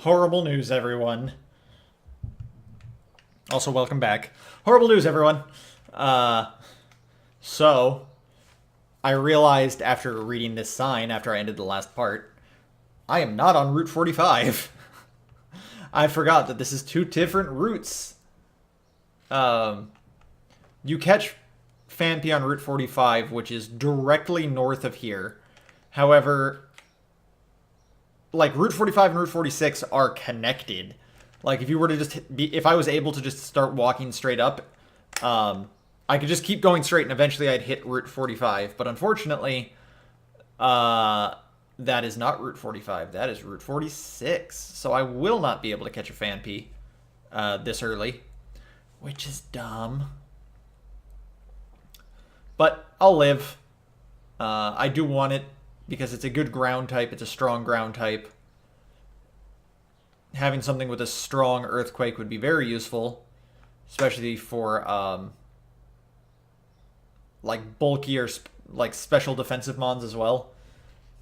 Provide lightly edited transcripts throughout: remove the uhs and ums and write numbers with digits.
Horrible news, everyone. Also, welcome back. Horrible news, everyone. So, I realized after reading this sign, after I ended the last part, I am not on Route 45. I forgot that this is two different routes. You catch Fanpy on Route 45, which is directly north of here. However, like, Route 45 and Route 46 are connected. Like, if you were to just be, if I was able to just start walking straight up, I could just keep going straight and eventually I'd hit Route 45. But unfortunately, that is not Route 45. That is Route 46. So I will not be able to catch a Fanpy this early, which is dumb. But I'll live. I do want it because it's a good ground type. It's a strong ground type. Having something with a strong earthquake would be very useful, especially for like bulkier, like special defensive mons as well.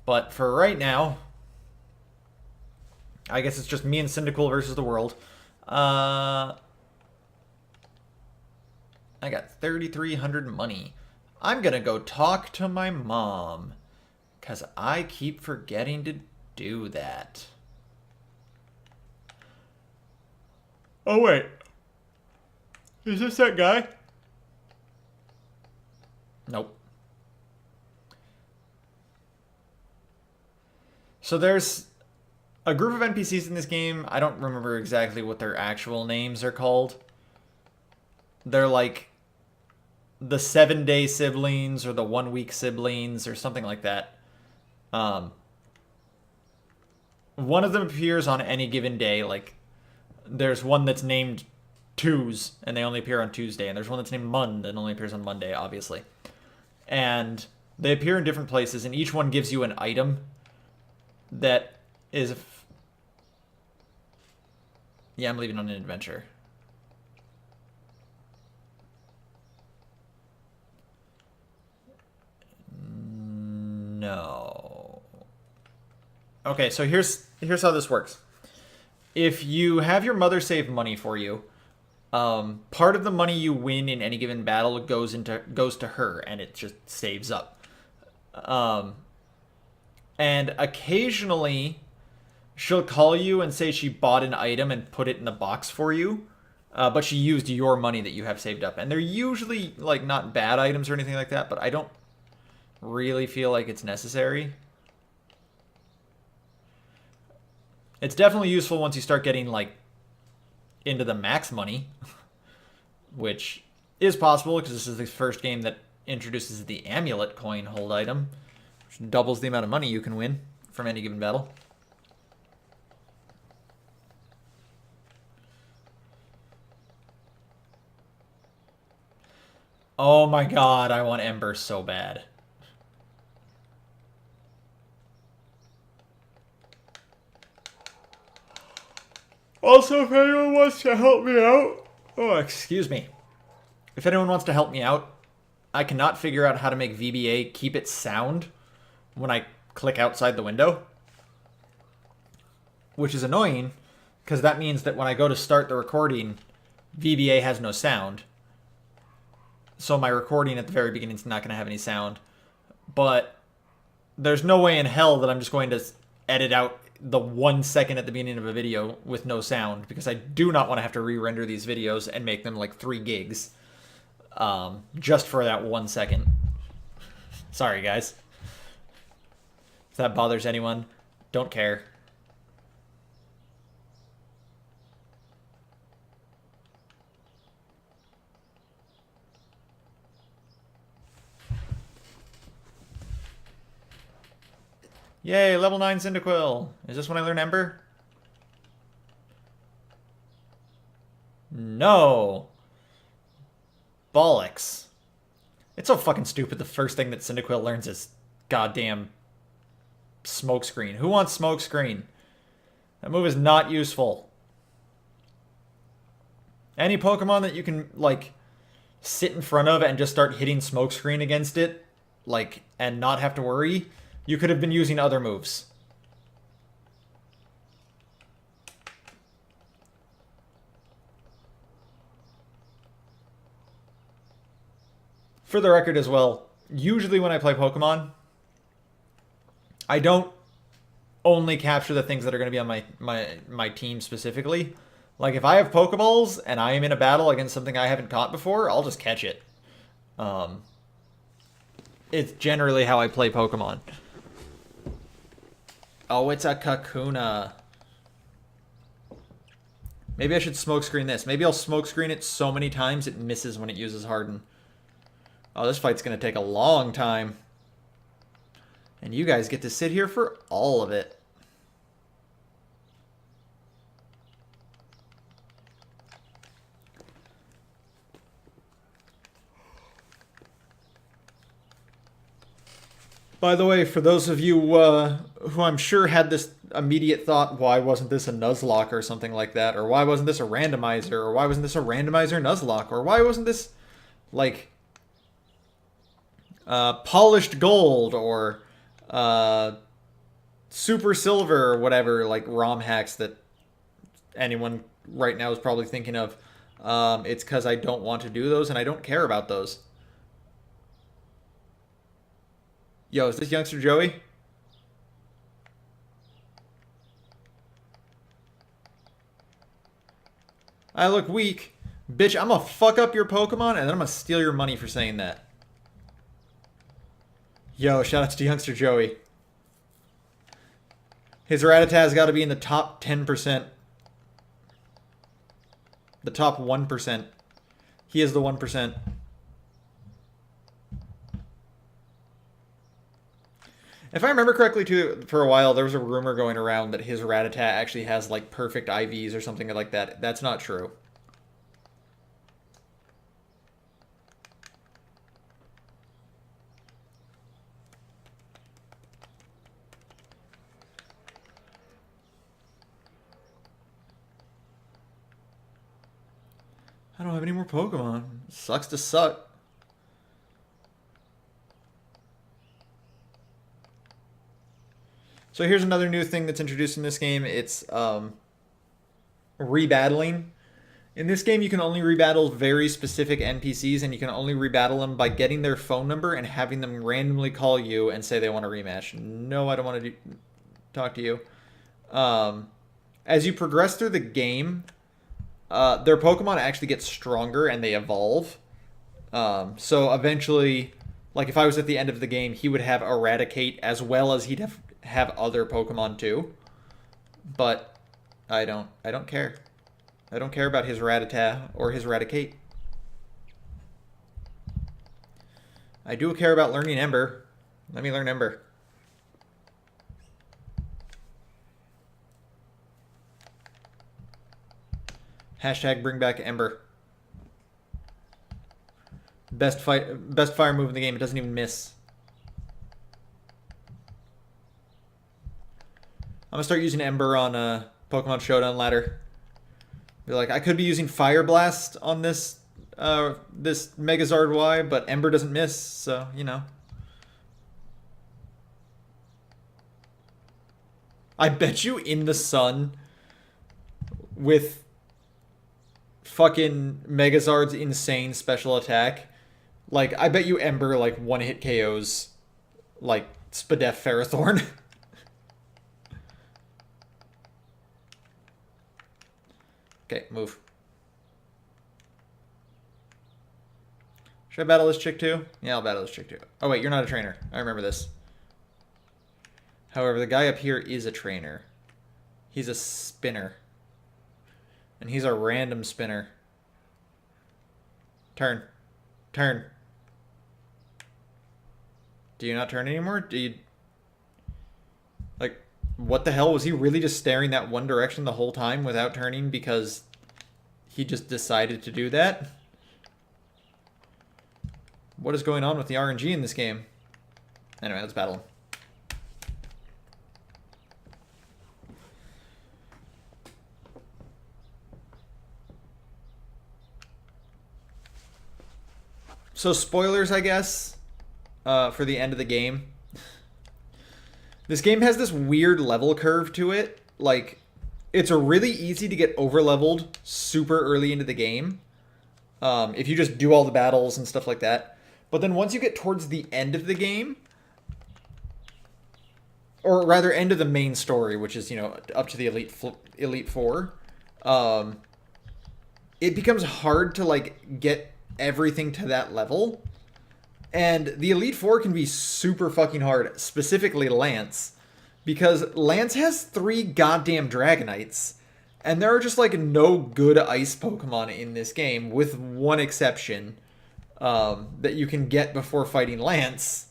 But for right now, I guess it's just me and Cyndaquil versus the world. I got 3,300 money. I'm gonna go talk to my mom, because I keep forgetting to do that. Oh, wait. Is this that guy? Nope. So there's a group of NPCs in this game. I don't remember exactly what their actual names are called. They're like the 7-day siblings or the 1-week siblings or something like that. One of them appears on any given day. Like, there's one that's named Twos, and they only appear on Tuesday. And there's one that's named Mund, and only appears on Monday, obviously. And they appear in different places, and each one gives you an item that is... Yeah, I'm leaving on an adventure. No. Okay, so here's how this works. If you have your mother save money for you, part of the money you win in any given battle goes to her, and it just saves up. And occasionally, she'll call you and say she bought an item and put it in the box for you, but she used your money that you have saved up. And they're usually like not bad items or anything like that, but I don't really feel like it's necessary. It's definitely useful once you start getting, like, into the max money, which is possible because this is the first game that introduces the amulet coin hold item, which doubles the amount of money you can win from any given battle. Oh my god, I want Ember so bad. Also, if anyone wants to help me out... Oh, excuse me. If anyone wants to help me out, I cannot figure out how to make VBA keep its sound when I click outside the window. Which is annoying, because that means that when I go to start the recording, VBA has no sound. So my recording at the very beginning is not going to have any sound. But there's no way in hell that I'm just going to edit out the 1 second at the beginning of a video with no sound, because I do not want to have to re-render these videos and make them like 3 gigs just for that 1 second. Sorry, guys. If that bothers anyone, don't care. Yay, level 9 Cyndaquil. Is this when I learn Ember? No. Bollocks. It's so fucking stupid. The first thing that Cyndaquil learns is goddamn smokescreen. Who wants smokescreen? That move is not useful. Any Pokemon that you can, like, sit in front of and just start hitting smokescreen against it, like, and not have to worry, you could have been using other moves. For the record as well, usually when I play Pokemon, I don't only capture the things that are going to be on my team specifically. Like if I have Pokeballs and I am in a battle against something I haven't caught before, I'll just catch it. It's generally how I play Pokemon. Oh, it's a Kakuna. Maybe I should smokescreen this. Maybe I'll smokescreen it so many times it misses when it uses Harden. Oh, this fight's going to take a long time. And you guys get to sit here for all of it. By the way, for those of you who I'm sure had this immediate thought, why wasn't this a Nuzlocke or something like that? Or why wasn't this a randomizer? Or why wasn't this a randomizer Nuzlocke? Or why wasn't this, like, polished gold? Or super silver or whatever, like ROM hacks that anyone right now is probably thinking of. It's because I don't want to do those and I don't care about those. Yo, is this youngster Joey? I look weak. Bitch, I'm gonna fuck up your Pokemon and then I'm gonna steal your money for saying that. Yo, shoutouts to youngster Joey. His Rattatta's got to be in the top 10%. The top 1%. He is the 1%. If I remember correctly, too, for a while, there was a rumor going around that his Rattata actually has, like, perfect IVs or something like that. That's not true. I don't have any more Pokemon. Sucks to suck. So here's another new thing that's introduced in this game. It's rebattling. In this game, you can only rebattle very specific NPCs, and you can only rebattle them by getting their phone number and having them randomly call you and say they want a rematch. No, I don't want to talk to you. As you progress through the game, their Pokemon actually get stronger and they evolve. So eventually, like if I was at the end of the game, he would have Eradicate as well as he'd have other Pokemon too. But I don't care. I don't care about his Rattata or his Raticate. I do care about learning Ember. Let me learn Ember. Hashtag bring back Ember. Best fire move in the game. It doesn't even miss. I'm gonna start using Ember on Pokemon Showdown ladder. Be like, I could be using Fire Blast on this this Megazard Y, but Ember doesn't miss, so you know. I bet you in the sun with fucking Megazard's insane special attack, like I bet you Ember like one hit KOs like Spadef Ferrothorn. Okay, move. Should I battle this chick too? Yeah, I'll battle this chick too. Oh wait, you're not a trainer. I remember this. However, the guy up here is a trainer. He's a spinner. And he's a random spinner. Turn. Turn. Do you not turn anymore? Do you... Like, what the hell? Was he really just staring that one direction the whole time without turning because he just decided to do that? What is going on with the RNG in this game? Anyway, let's battle him. So spoilers, I guess, for the end of the game. This game has this weird level curve to it. Like, it's really easy to get over-leveled super early into the game. If you just do all the battles and stuff like that. But then once you get towards the end of the game, or rather end of the main story, which is, you know, up to the Elite Four, it becomes hard to, like, get everything to that level. And the Elite Four can be super fucking hard, specifically Lance, because Lance has 3 goddamn Dragonites, and there are just, like, no good ice Pokemon in this game, with one exception, that you can get before fighting Lance.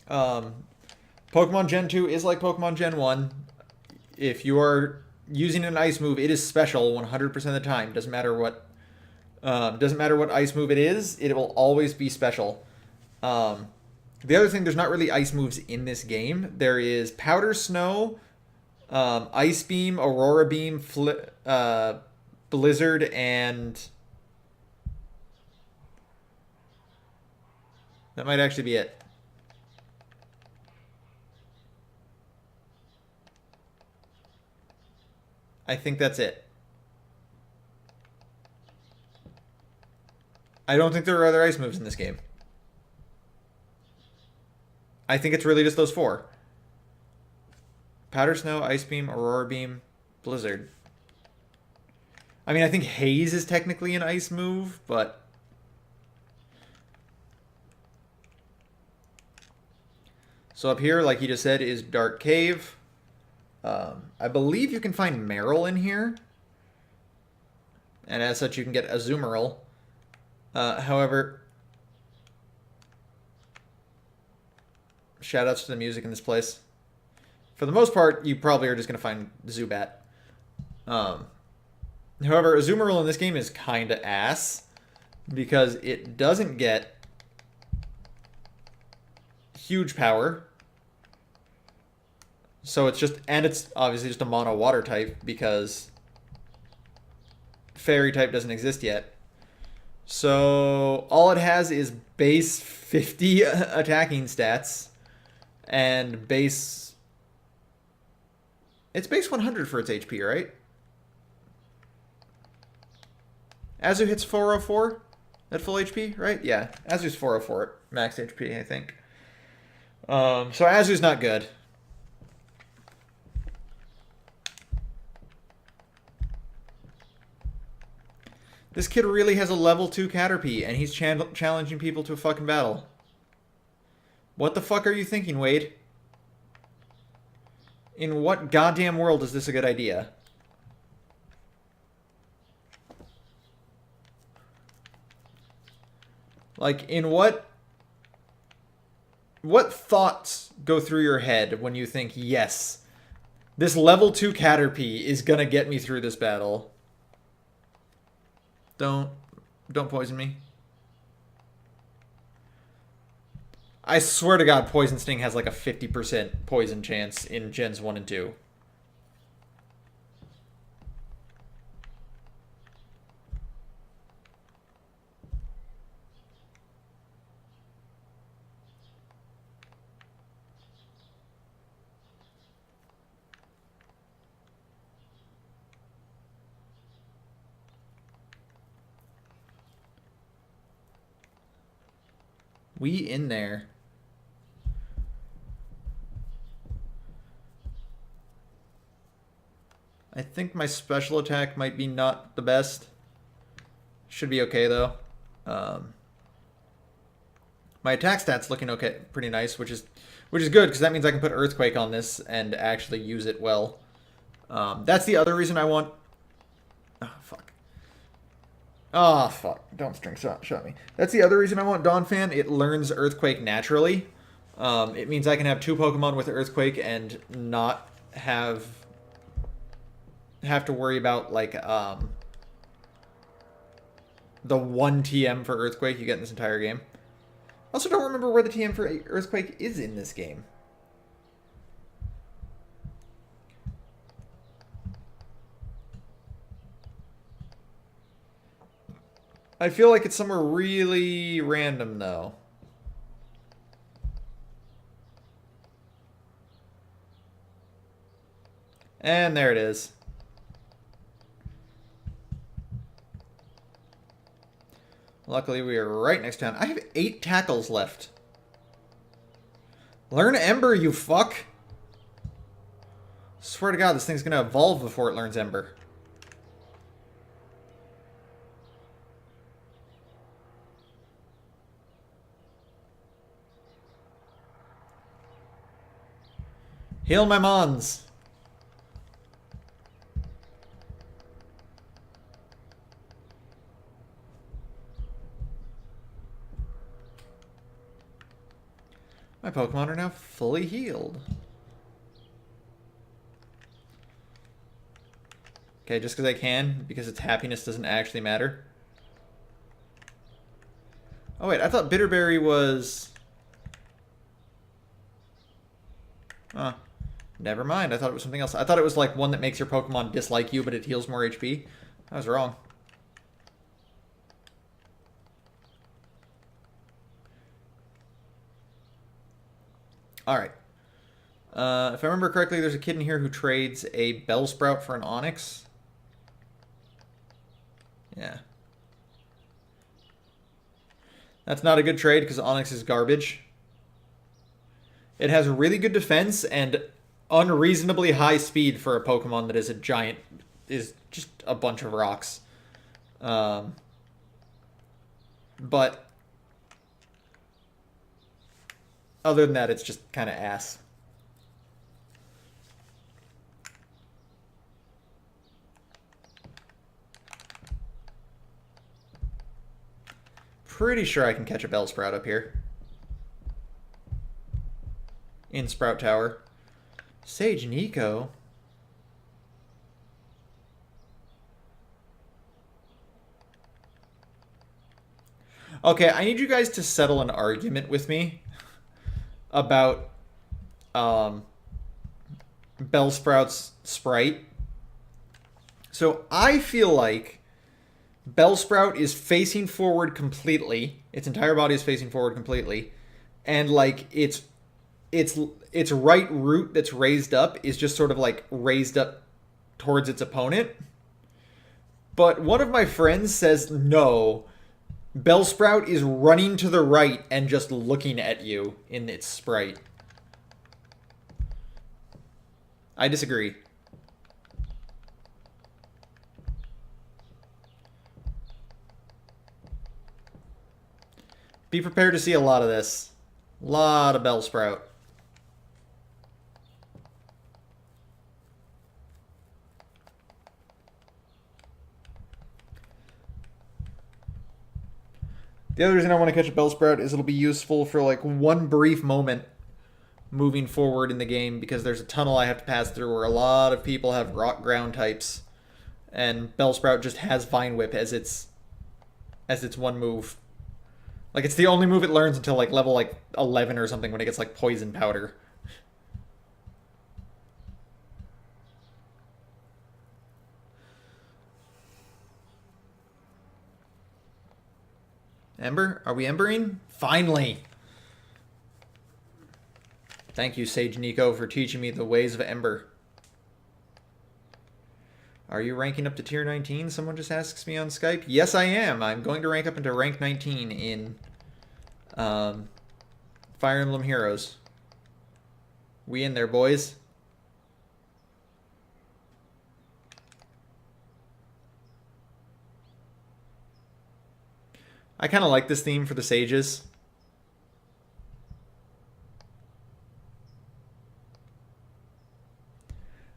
Pokemon Gen 2 is like Pokemon Gen 1. If you are using an ice move, it is special 100% of the time. Doesn't matter what ice move it is, it will always be special. The other thing, there's not really ice moves in this game. There is Powder Snow, Ice Beam, Aurora Beam, Blizzard, and that might actually be it. I think that's it. I don't think there are other ice moves in this game. I think it's really just those 4. Powder Snow, Ice Beam, Aurora Beam, Blizzard. I mean, I think Haze is technically an ice move, but... So up here, like he just said, is Dark Cave. I believe you can find Marill in here. And as such, you can get Azumarill. However... Shoutouts to the music in this place. For the most part, you probably are just going to find Zubat. However, Azumarill in this game is kind of ass, because it doesn't get huge power. So it's just, and it's obviously just a mono water type, because fairy type doesn't exist yet. So all it has is base 50 attacking stats, and base... It's base 100 for its HP, right? Azu hits 404 at full HP, right? Yeah, Azu's 404 at max HP, I think. So Azu's not good. This kid really has a level 2 Caterpie, and he's challenging people to a fucking battle. What the fuck are you thinking, Wade? In what goddamn world is this a good idea? Like, in what thoughts go through your head when you think, yes, this level 2 Caterpie is gonna get me through this battle? Don't poison me. I swear to God, Poison Sting has like a 50% poison chance in Gens 1 and 2. We in there. I think my special attack might be not the best. Should be okay though. My attack stats looking okay, pretty nice, which is good because that means I can put Earthquake on this and actually use it well. That's the other reason I want. Oh fuck. Oh fuck! Don't string shot me. That's the other reason I want Donphan. It learns Earthquake naturally. It means I can have 2 Pokemon with Earthquake and not have to worry about like the 1 TM for Earthquake you get in this entire game. I also don't remember where the TM for Earthquake is in this game. I feel like it's somewhere really random though. And there it is. Luckily, we are right next to town. I have 8 tackles left. Learn Ember, you fuck! Swear to God, this thing's gonna evolve before it learns Ember. Heal my mons! My Pokemon are now fully healed. Okay, just because I can, because its happiness doesn't actually matter. Oh wait, I thought Bitterberry was... Huh. Never mind, I thought it was something else. I thought it was like one that makes your Pokemon dislike you, but it heals more HP. I was wrong. Alright. If I remember correctly, there's a kid in here who trades a Bellsprout for an Onix. Yeah. That's not a good trade because Onix is garbage. It has really good defense and unreasonably high speed for a Pokemon that is a giant, is just a bunch of rocks. But other than that, it's just kind of ass. Pretty sure I can catch a Bellsprout up here. In Sprout Tower. Sage Nico. Okay, I need you guys to settle an argument with me about Bellsprout's sprite. So I feel like Bellsprout is facing forward completely. Its entire body is facing forward completely. And like its right root that's raised up is just sort of like raised up towards its opponent. But one of my friends says no. Bellsprout is running to the right and just looking at you in its sprite. I disagree. Be prepared to see a lot of this. A lot of Bellsprout. The other reason I want to catch a Bellsprout is it'll be useful for like one brief moment moving forward in the game because there's a tunnel I have to pass through where a lot of people have rock ground types and Bellsprout just has Vine Whip as its one move. Like it's the only move it learns until like level like 11 or something when it gets like Poison Powder. Ember? Are we embering? Finally! Thank you, Sage Nico, for teaching me the ways of Ember. Are you ranking up to tier 19? Someone just asks me on Skype. Yes, I am. I'm going to rank up into rank 19 in Fire Emblem Heroes. We in there, boys. I kind of like this theme for the Sages.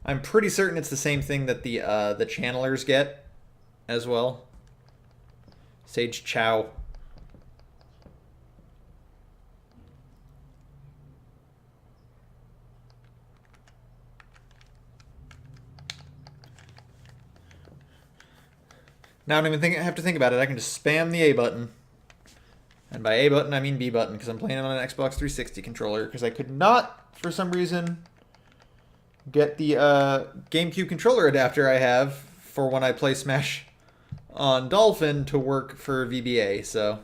I'm pretty certain it's the same thing that the channelers get as well. Sage Chow. Now I don't even have to think about it. I can just spam the A button. And by A button, I mean B button, because I'm playing it on an Xbox 360 controller, because I could not, for some reason, get the GameCube controller adapter I have for when I play Smash on Dolphin to work for VBA, so...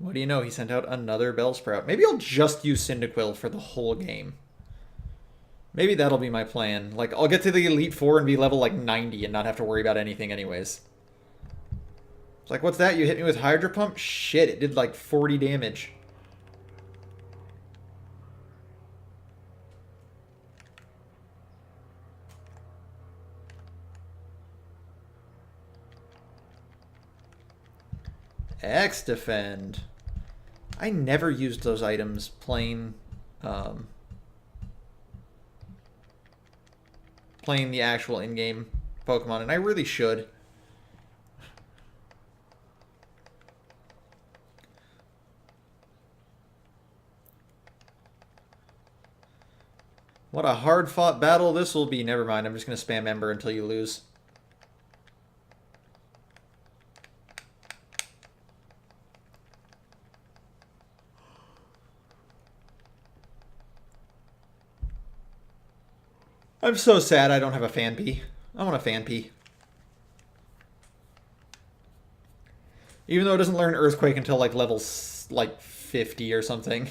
What do you know? He sent out another Bellsprout. Maybe I'll just use Cyndaquil for the whole game. Maybe that'll be my plan. Like, I'll get to the Elite Four and be level, like, 90 and not have to worry about anything anyways. It's like, what's that? You hit me with Hydro Pump? Shit, it did, like, 40 damage. X-Defend. I never used those items playing the actual in-game Pokemon, and I really should. What a hard-fought battle this will be. Never mind, I'm just going to spam Ember until you lose. I'm so sad I don't have a Fanpy. I want a Fanpy. Even though it doesn't learn Earthquake until like level like 50 or something.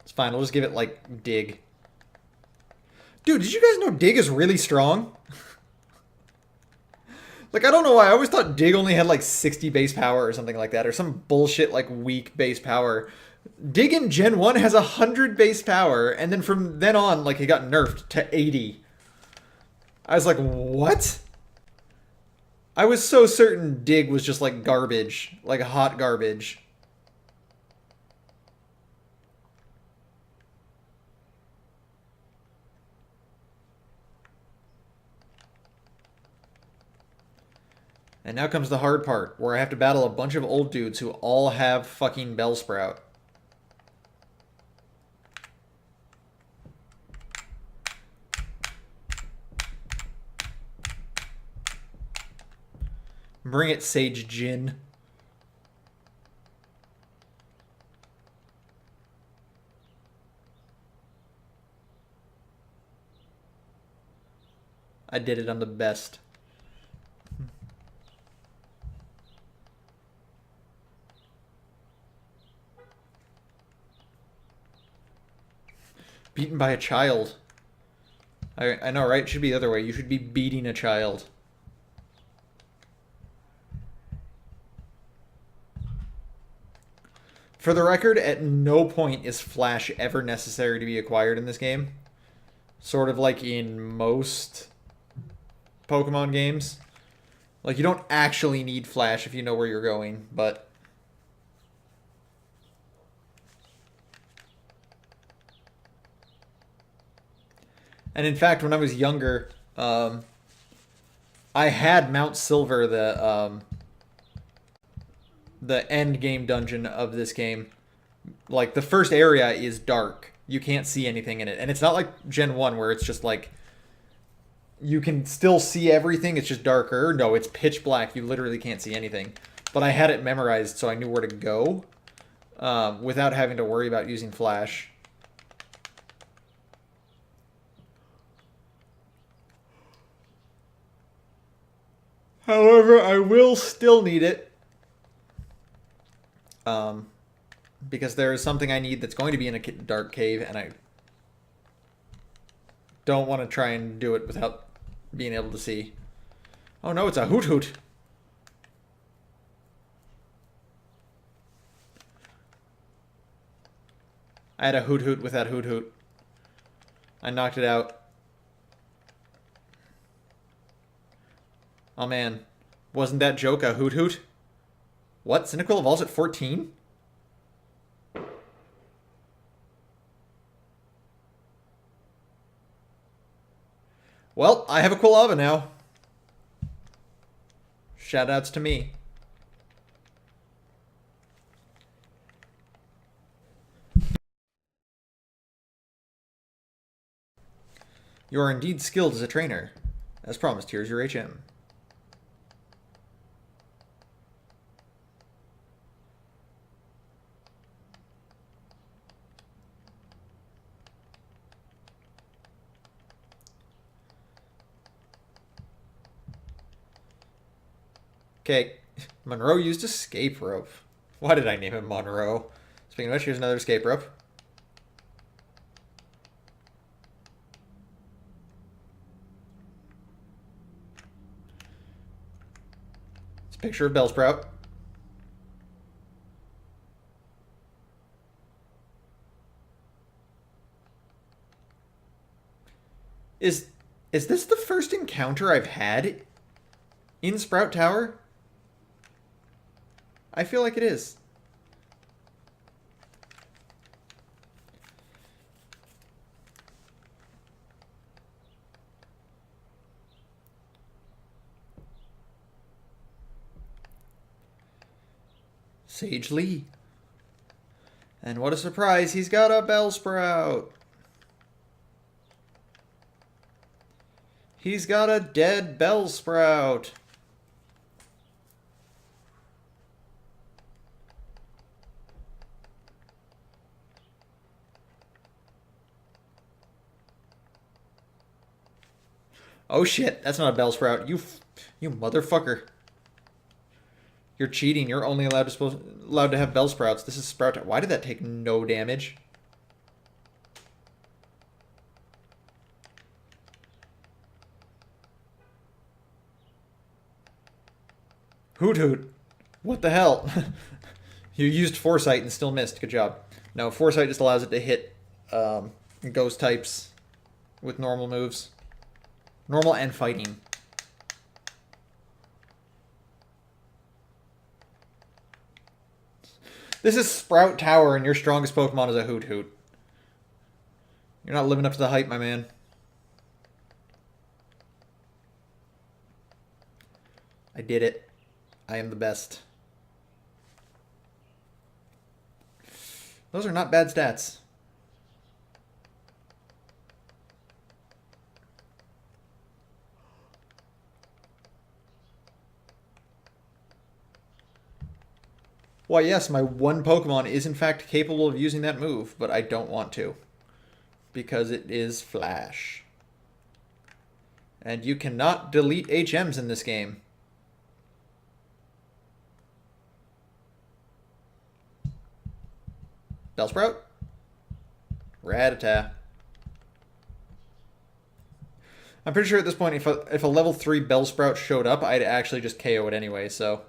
It's fine, I'll just give it like Dig. Dude, did you guys know Dig is really strong? Like, I don't know why. I always thought Dig only had like 60 base power or something like that. Or some bullshit like weak base power. Dig in Gen 1 has 100 base power, and then from then on, like, it got nerfed to 80. I was like, what? I was so certain Dig was just, like, garbage. Like, hot garbage. And now comes the hard part, where I have to battle a bunch of old dudes who all have fucking Bellsprout. Bring it, Sage Jin. I did it, I'm the best. Beaten by a child. I know, right? It should be the other way. You should be beating a child. For the record, at no point is Flash ever necessary to be acquired in this game. Sort of like in most Pokemon games. Like, you don't actually need Flash if you know where you're going, but... And in fact, when I was younger, I had Mount Silver, the end game dungeon of this game. Like, the first area is dark. You can't see anything in it. And it's not like Gen 1 where it's just like you can still see everything, it's just darker. No, it's pitch black. You literally can't see anything. But I had it memorized so I knew where to go without having to worry about using Flash. However, I will still need it. Because there is something I need that's going to be in a dark cave, and I don't want to try and do it without being able to see. Oh no, it's a Hoot Hoot. I had a Hoot Hoot with that Hoot Hoot. I knocked it out. Oh man, wasn't that joke a Hoot Hoot? What? Cyndaquil evolves at 14? Well, I have a Quilava now. Shoutouts to me. You are indeed skilled as a trainer. As promised, here's your HM. Okay, Monroe used escape rope. Why did I name him Monroe? Speaking of which, here's another escape rope. It's a picture of Bellsprout. Is this the first encounter I've had in Sprout Tower? I feel like it is. Sage Lee. And what a surprise, he's got a Bellsprout. He's got a dead Bellsprout. Oh shit, that's not a Bellsprout. You motherfucker. You're cheating. You're only allowed to have Bellsprouts. This is Sprout. Why did that take no damage? Hoot hoot. What the hell? You used Foresight and still missed. Good job. No, Foresight just allows it to hit ghost types with normal moves. Normal and fighting. This is Sprout Tower and your strongest Pokemon is a Hoot Hoot. You're not living up to the hype, my man. I did it. I am the best. Those are not bad stats. Why, yes, my one Pokemon is in fact capable of using that move, but I don't want to. Because it is Flash. And you cannot delete HMs in this game. Bellsprout? Rattata. I'm pretty sure at this point, if a level 3 Bellsprout showed up, I'd actually just KO it anyway, so...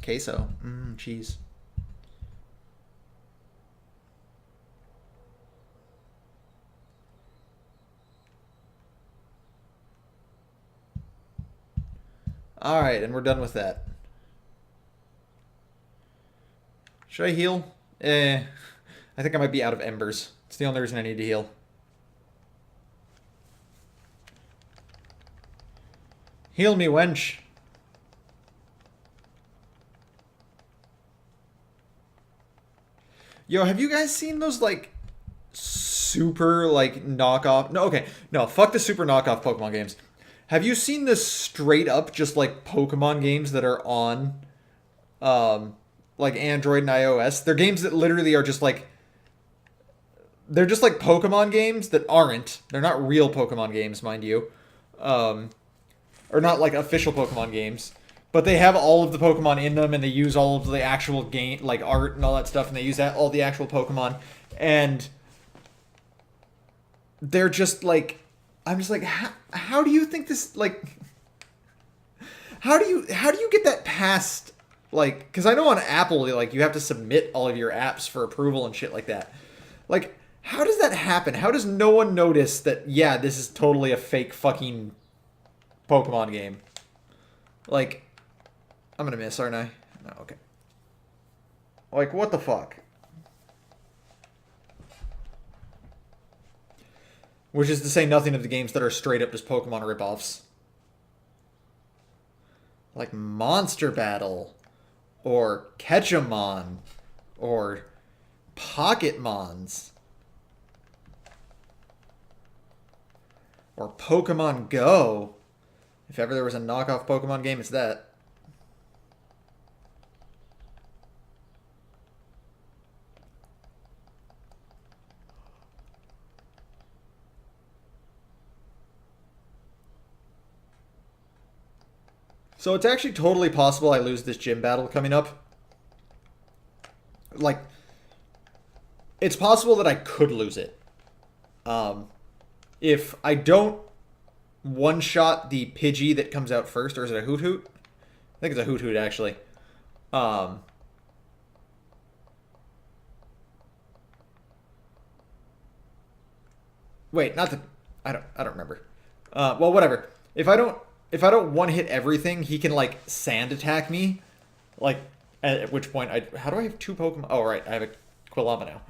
Queso. Cheese. Alright, and we're done with that. Should I heal? I think I might be out of embers. It's the only reason I need to heal. Heal me, wench. Yo, have you guys seen those, like, super, like, knockoff... No, okay. No, fuck the super knockoff Pokemon games. Have you seen the straight up just, like, Pokemon games that are on, like, Android and iOS? They're games that literally are just, like... They're just, like, Pokemon games that aren't. They're not real Pokemon games, mind you. Or not, like, official Pokemon games. But they have all of the Pokemon in them, and they use all of the actual game, like art and all that stuff, and they use all the actual Pokemon, and they're just like, I'm just like, how do you think this, like, how do you get that past, like, because I know on Apple, like, you have to submit all of your apps for approval and shit like that. Like, how does that happen? How does no one notice that, yeah, this is totally a fake fucking Pokemon game? Like, I'm gonna miss, aren't I? No, okay. Like, what the fuck? Which is to say nothing of the games that are straight up just Pokemon ripoffs. Like Monster Battle. Or Ketchamon. Or Pocketmons. Or Pokemon Go. If ever there was a knockoff Pokemon game, it's that. So it's actually totally possible I lose this gym battle coming up. Like, it's possible that I could lose it. If I don't one-shot the Pidgey that comes out first, or is it a Hoot Hoot? I think it's a Hoot Hoot, actually. Wait, not the... I don't remember. Well, whatever. If I don't one-hit everything, he can, like, sand attack me. Like, at which point, how do I have 2 Pokemon? Oh, right, I have a Quilava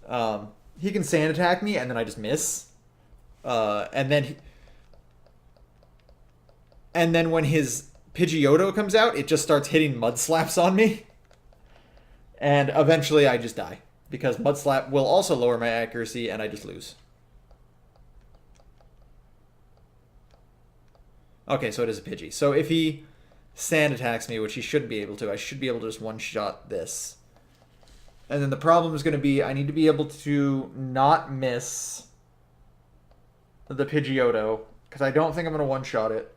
now. He can sand attack me, and then I just miss. And then when his Pidgeotto comes out, it just starts hitting Mud Slaps on me. And eventually I just die. Because Mud Slap will also lower my accuracy, and I just lose. Okay, so it is a Pidgey. So if he sand attacks me, which he shouldn't be able to, I should be able to just one-shot this. And then the problem is going to be I need to be able to not miss the Pidgeotto, because I don't think I'm going to one-shot it.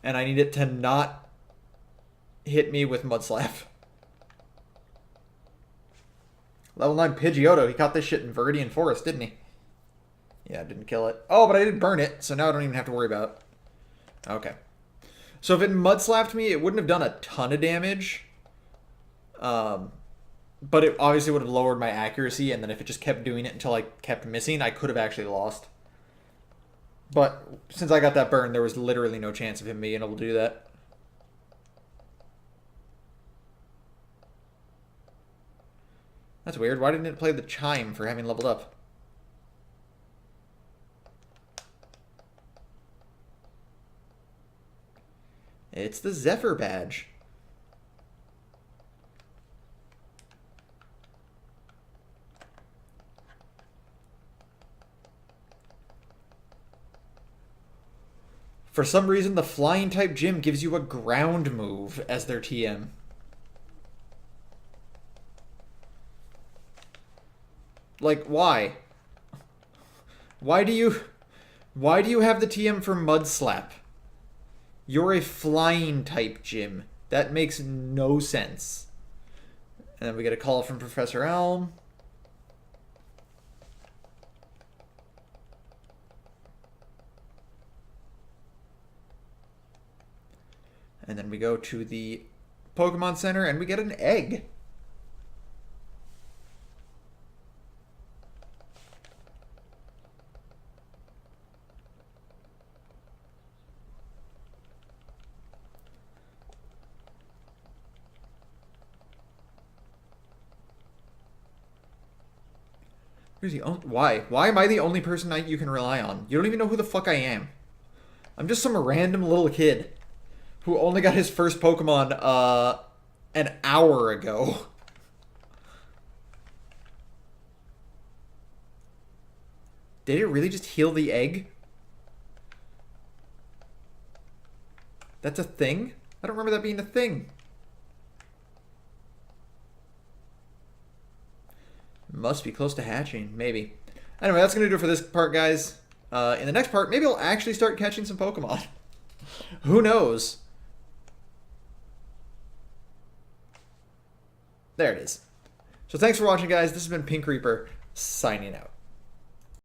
And I need it to not hit me with Mud Slap. Level 9 Pidgeotto. He caught this shit in Viridian Forest, didn't he? Yeah, didn't kill it. Oh, but I did burn it, so now I don't even have to worry about it. Okay. So if it Mud Slapped me, it wouldn't have done a ton of damage. But it obviously would have lowered my accuracy, and then if it just kept doing it until I kept missing, I could have actually lost. But since I got that burn, there was literally no chance of him being able to do that. That's weird. Why didn't it play the chime for having leveled up? It's the Zephyr badge. For some reason, the flying type gym gives you a ground move as their TM. Like, why? Why do you have the TM for Mud Slap? You're a flying type gym. That makes no sense. And then we get a call from Professor Elm. And then we go to the Pokemon Center and we get an egg. Why? Why am I the only person you can rely on? You don't even know who the fuck I am. I'm just some random little kid who only got his first Pokemon an hour ago. Did it really just heal the egg? That's a thing? I don't remember that being a thing. Must be close to hatching, maybe. Anyway, that's going to do it for this part, guys. In the next part, maybe I'll actually start catching some Pokemon. Who knows? There it is. So thanks for watching, guys. This has been Pink Reaper, signing out.